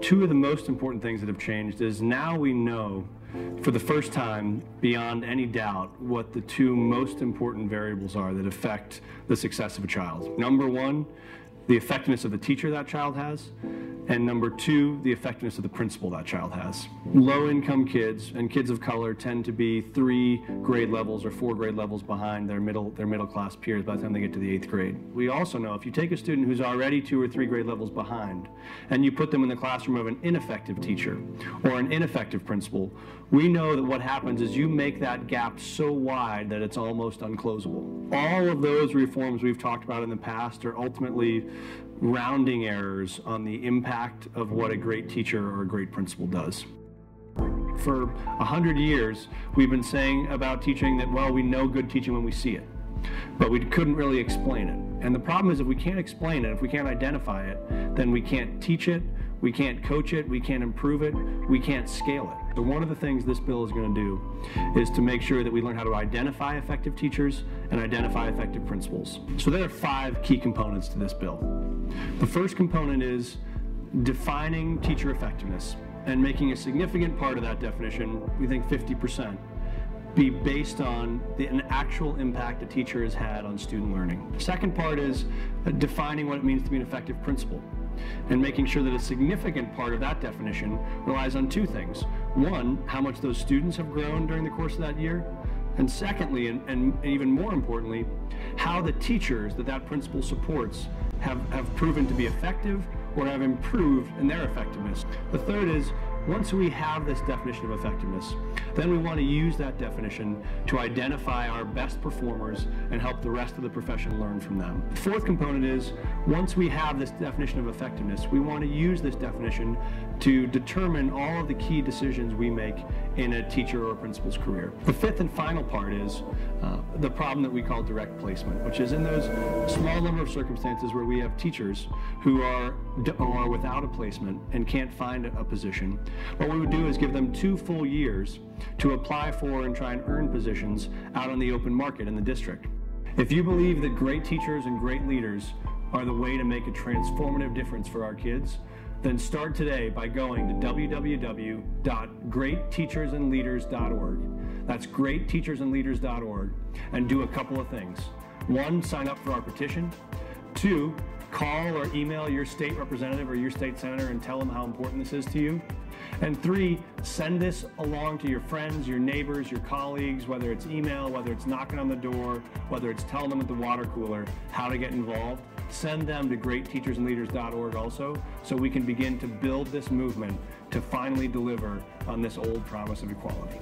Two of the most important things that have changed is now we know for the first time, beyond any doubt, what the two most important variables are that affect the success of a child. Number one, the effectiveness of the teacher that child has, and number two, the effectiveness of the principal that child has. Low-income kids and kids of color tend to be 3 grade levels or 4 grade levels behind their middle-class peers by the time they get to the 8th grade. We also know if you take a student who's already 2 or 3 grade levels behind and you put them in the classroom of an ineffective teacher or an ineffective principal, we know that what happens is you make that gap so wide that it's almost unclosable. All of those reforms we've talked about in the past are ultimately rounding errors on the impact of what a great teacher or a great principal does. For 100 years, we've been saying about teaching that, well, we know good teaching when we see it, but we couldn't really explain it. And the problem is if we can't explain it, if we can't identify it, then we can't teach it, we can't coach it, we can't improve it, we can't scale it. So one of the things this bill is going to do is to make sure that we learn how to identify effective teachers and identify effective principals. So there are 5 key components to this bill. The first component is defining teacher effectiveness and making a significant part of that definition, we think 50%, be based on an actual impact a teacher has had on student learning. The second part is defining what it means to be an effective principal and making sure that a significant part of that definition relies on 2 things. One, how much those students have grown during the course of that year, and secondly, and even more importantly, how the teachers that principal supports have proven to be effective or have improved in their effectiveness. The third is, once we have this definition of effectiveness, then we want to use that definition to identify our best performers and help the rest of the profession learn from them. The fourth component is, once we have this definition of effectiveness, we want to use this definition to determine all of the key decisions we make in a teacher or a principal's career. The fifth and final part is the problem that we call direct placement, which is in those small number of circumstances where we have teachers who are without a placement and can't find a position. What we would do is give them 2 full years to apply for and try and earn positions out on the open market in the district. If you believe that great teachers and great leaders are the way to make a transformative difference for our kids, then start today by going to www.GreatTeachersAndLeaders.org. That's GreatTeachersAndLeaders.org, and do a couple of things. 1, sign up for our petition. 2, call or email your state representative or your state senator and tell them how important this is to you. And 3, send this along to your friends, your neighbors, your colleagues, whether it's email, whether it's knocking on the door, whether it's telling them at the water cooler how to get involved. Send them to GreatTeachersAndLeaders.org also, so we can begin to build this movement to finally deliver on this old promise of equality.